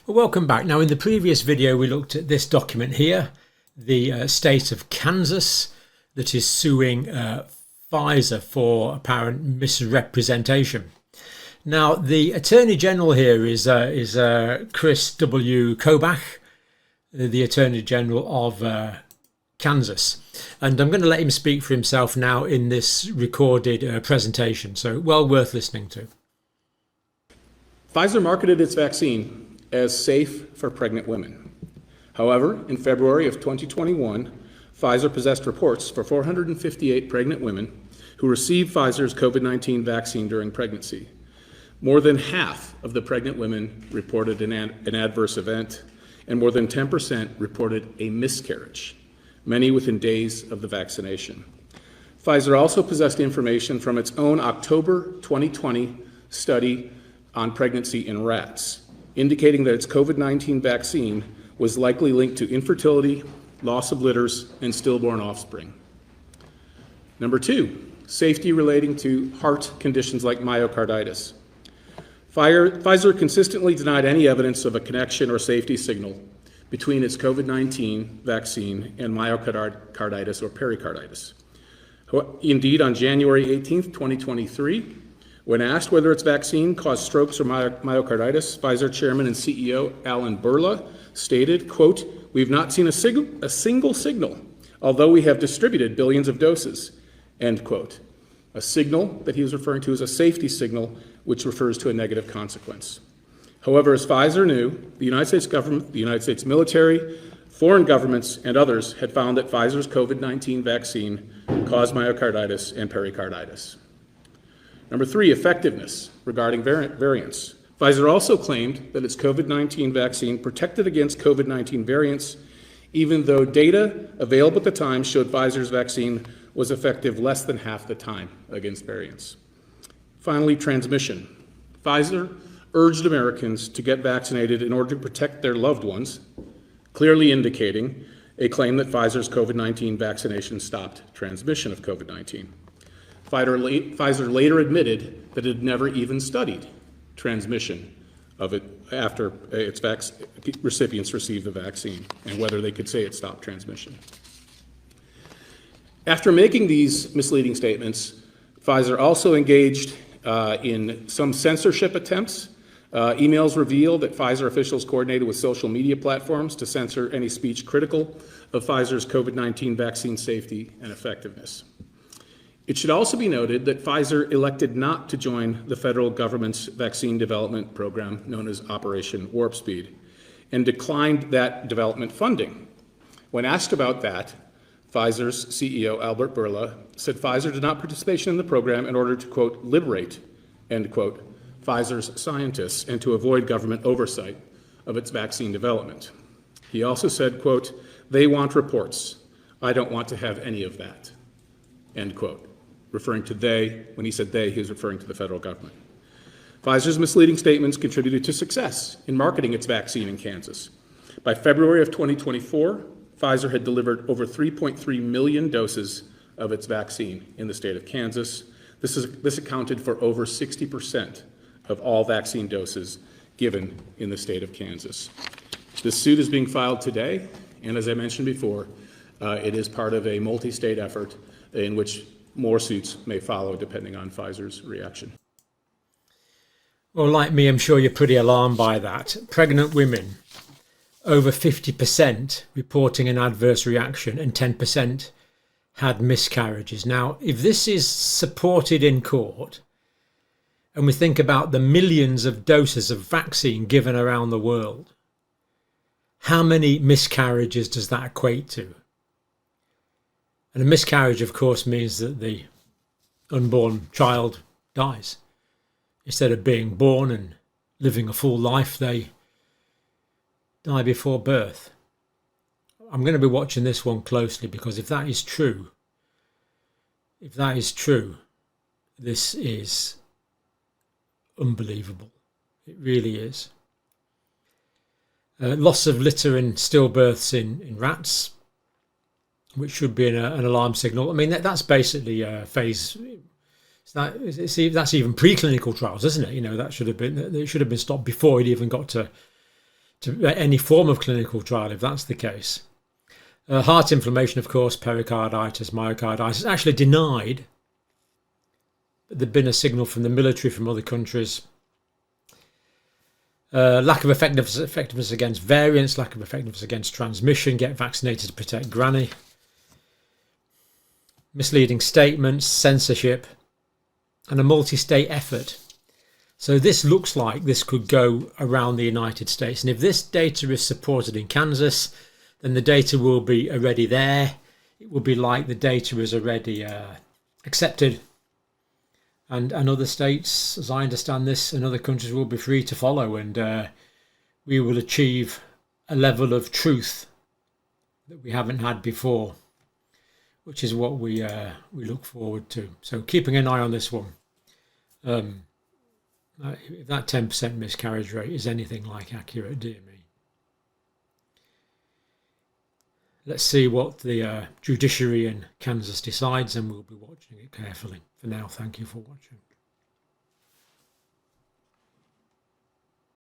Well, welcome back. Now, in the previous video, we looked at this document here, the state of Kansas that is suing Pfizer for apparent misrepresentation. Now, the Attorney General here is Kris W. Kobach, the Attorney General of Kansas. And I'm going to let him speak for himself now in this recorded presentation. So, well worth listening to. Pfizer marketed its vaccine as safe for pregnant women. However, in February of 2021, Pfizer possessed reports for 458 pregnant women who received Pfizer's COVID-19 vaccine during pregnancy. More than half of the pregnant women reported an adverse event, and more than 10% reported a miscarriage, many within days of the vaccination. Pfizer also possessed information from its own October 2020 study on pregnancy in rats, indicating that its COVID-19 vaccine was likely linked to infertility, loss of litters, and stillborn offspring. Number two, safety relating to heart conditions like myocarditis. Pfizer consistently denied any evidence of a connection or safety signal between its COVID-19 vaccine and myocarditis or pericarditis. Indeed, on January 18th, 2023, when asked whether its vaccine caused strokes or myocarditis, Pfizer Chairman and CEO Alan Berla stated, quote, "We've not seen a single signal, although we have distributed billions of doses," end quote. A signal that he was referring to as a safety signal, which refers to a negative consequence. However, as Pfizer knew, the United States government, the United States military, foreign governments, and others had found that Pfizer's COVID-19 vaccine caused myocarditis and pericarditis. Number three, effectiveness regarding variants. Pfizer also claimed that its COVID-19 vaccine protected against COVID-19 variants, even though data available at the time showed Pfizer's vaccine was effective less than half the time against variants. Finally, transmission. Pfizer urged Americans to get vaccinated in order to protect their loved ones, clearly indicating a claim that Pfizer's COVID-19 vaccination stopped transmission of COVID-19. Pfizer later admitted that it had never even studied transmission of it after its recipients received the vaccine and whether they could say it stopped transmission. After making these misleading statements, Pfizer also engaged in some censorship attempts. Emails reveal that Pfizer officials coordinated with social media platforms to censor any speech critical of Pfizer's COVID-19 vaccine safety and effectiveness. It should also be noted that Pfizer elected not to join the federal government's vaccine development program known as Operation Warp Speed and declined that development funding. When asked about that, Pfizer's CEO, Albert Bourla, said Pfizer did not participate in the program in order to, quote, liberate, end quote, Pfizer's scientists and to avoid government oversight of its vaccine development. He also said, quote, "They want reports. I don't want to have any of that," end quote. Referring to they, when he said they, he was referring to the federal government. Pfizer's misleading statements contributed to success in marketing its vaccine in Kansas. By February of 2024, Pfizer had delivered over 3.3 million doses of its vaccine in the state of Kansas. This accounted for over 60% of all vaccine doses given in the state of Kansas. This suit is being filed today, and as I mentioned before, it is part of a multi-state effort in which more suits may follow depending on Pfizer's reaction. Well, like me, I'm sure you're pretty alarmed by that. Pregnant women, over 50% reporting an adverse reaction and 10% had miscarriages. Now, if this is supported in court, and we think about the millions of doses of vaccine given around the world, how many miscarriages does that equate to? And a miscarriage, of course, means that the unborn child dies. Instead of being born and living a full life, they die before birth. I'm going to be watching this one closely, because if that is true, this is unbelievable. It really is. Loss of litter and stillbirths in rats, which should be an alarm signal. I mean, that's basically phase. That's even preclinical trials, isn't it? You know, that should have been stopped before it even got to to any form of clinical trial if that's the case. Heart inflammation, of course, pericarditis, myocarditis, actually denied. But there'd been a signal from the military, from other countries. Lack of effectiveness against variants, lack of effectiveness against transmission, get vaccinated to protect granny. Misleading statements, censorship, and a multi-state effort. So this looks like this could go around the United States. And if this data is supported in Kansas, then the data will be already there. It will be like the data is already accepted. And other states, as I understand this, and other countries will be free to follow. And we will achieve a level of truth that we haven't had before, which is what we look forward to. So keeping an eye on this one. If that 10% miscarriage rate is anything like accurate, dear me. Let's see what the judiciary in Kansas decides, and we'll be watching it carefully. For now, thank you for watching.